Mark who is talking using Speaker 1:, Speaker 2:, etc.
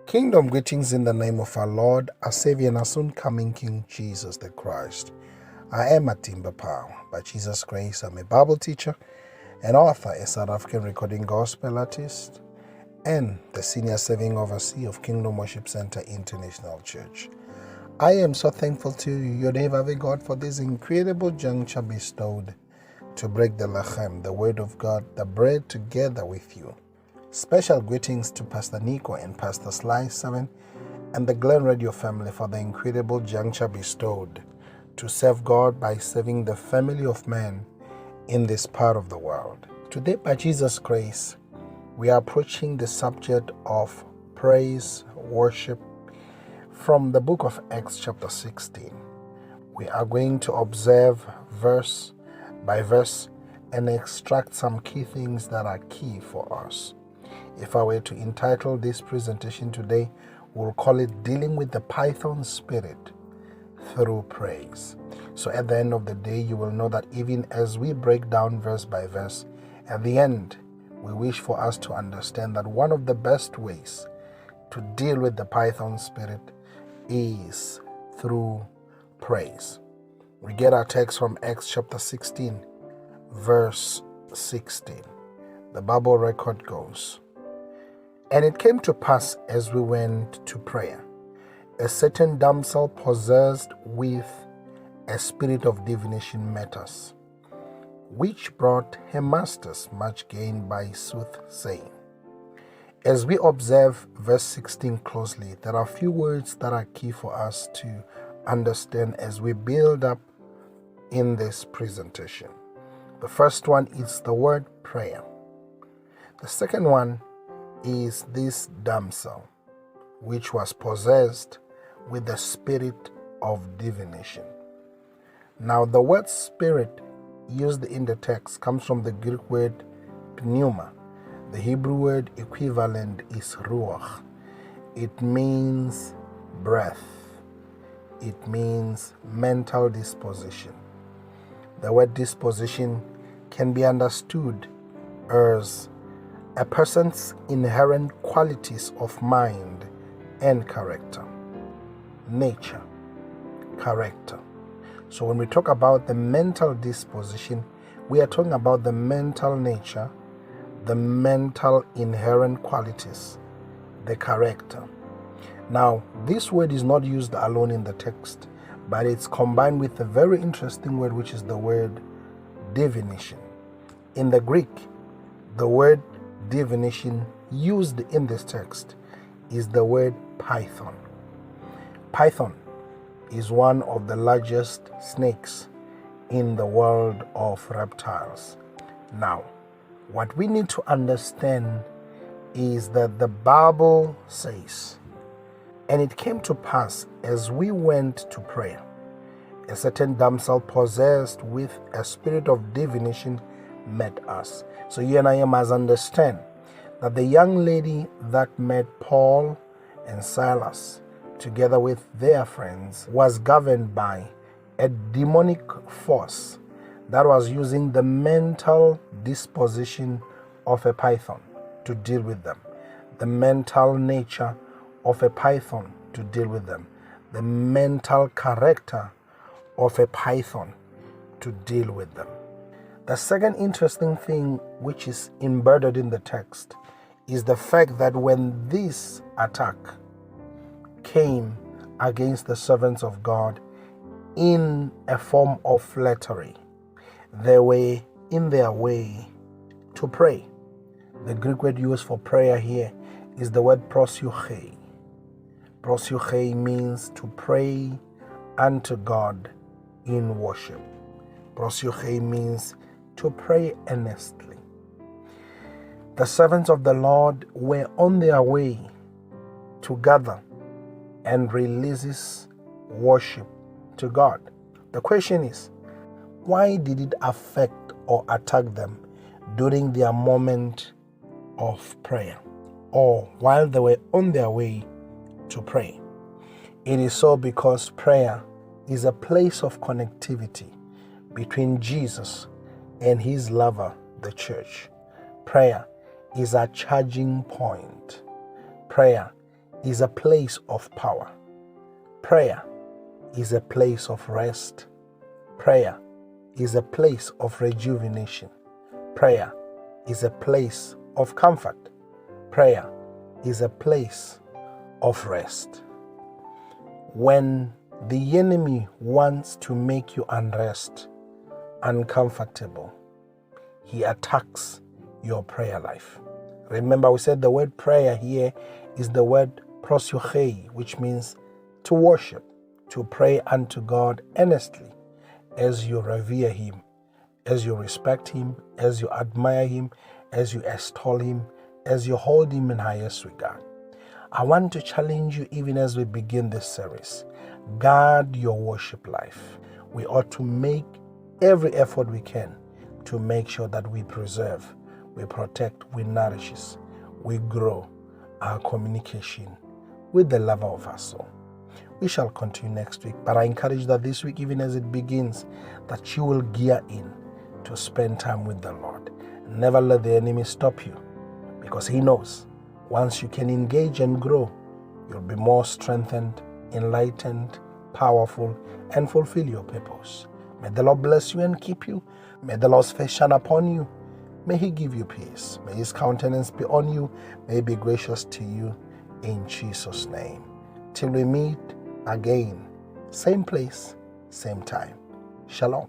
Speaker 1: Kingdom greetings in the name of our Lord, our Savior, and our soon coming King Jesus the Christ. I am Matimba. By Jesus' grace, I'm a Bible teacher, an author, a South African recording gospel artist, and the senior serving overseer of Kingdom Worship Center International Church. I am so thankful to you, your Heavenly God, for this incredible juncture bestowed to break the lachem, the word of God, the bread together with you. Special greetings to Pastor Nico and Pastor Sly 7 and the Glen Radio family for the incredible juncture bestowed to serve God by serving the family of man in this part of the world. Today, by Jesus' grace, we are approaching the subject of praise, worship from the book of Acts chapter 16. We are going to observe verse by verse and extract some key things that are key for us. If I were to entitle this presentation today, we'll call it Dealing with the Python Spirit Through Praise. So at the end of the day, you will know that even as we break down verse by verse, at the end, we wish for us to understand that one of the best ways to deal with the Python Spirit is through praise. We get our text from Acts chapter 16, verse 16. The Bible record goes, "And it came to pass as we went to prayer, a certain damsel possessed with a spirit of divination met us, which brought her masters much gain by soothsaying." As we observe verse 16 closely, there are a few words that are key for us to understand as we build up in this presentation. The first one is the word prayer. The second one is this damsel, which was possessed with the spirit of divination. Now, the word spirit used in the text comes from the Greek word pneuma. The Hebrew word equivalent is ruach. It means breath. It means mental disposition. The word disposition can be understood as a person's inherent qualities of mind and character. Nature, character. So when we talk about the mental disposition, we are talking about the mental nature, the mental inherent qualities, the character. Now, this word is not used alone in the text, but it's combined with a very interesting word, which is the word divination. In the Greek, the word divination used in this text is the word python. Python is one of the largest snakes in the world of reptiles. Now, what we need to understand is that the Bible says, "And it came to pass as we went to prayer, a certain damsel possessed with a spirit of divination met us." So you and I must understand that the young lady that met Paul and Silas together with their friends was governed by a demonic force that was using the mental disposition of a python to deal with them, the mental nature of a python to deal with them, the mental character of a python to deal with them. The second interesting thing which is embedded in the text is the fact that when this attack came against the servants of God in a form of flattery, they were in their way to pray. The Greek word used for prayer here is the word proseuche. Proseuche means to pray unto God in worship. Proseuche means to pray earnestly. The servants of the Lord were on their way to gather and release worship to God. The question is, why did it affect or attack them during their moment of prayer or while they were on their way to pray? It is so because prayer is a place of connectivity between Jesus and his lover, the church. Prayer is a charging point. Prayer is a place of power. Prayer is a place of rest. Prayer is a place of rejuvenation. Prayer is a place of comfort. Prayer is a place of rest. When the enemy wants to make you unrest, uncomfortable, he attacks your prayer life. Remember, we said the word prayer here is the word prosuche, which means to worship, to pray unto God earnestly as you revere him, as you respect him, as you admire him, as you extol him, as you hold him in highest regard. I want to challenge you even as we begin this series. Guard your worship life. We ought to make every effort we can to make sure that we preserve, we protect, we nourish, we grow our communication with the lover of our soul. We shall continue next week, but I encourage that this week, even as it begins, that you will gear in to spend time with the Lord. Never let the enemy stop you, because he knows once you can engage and grow, you'll be more strengthened, enlightened, powerful, and fulfill your purpose. May the Lord bless you and keep you. May the Lord's face shine upon you. May he give you peace. May his countenance be on you. May he be gracious to you in Jesus' name. Till we meet again, same place, same time. Shalom.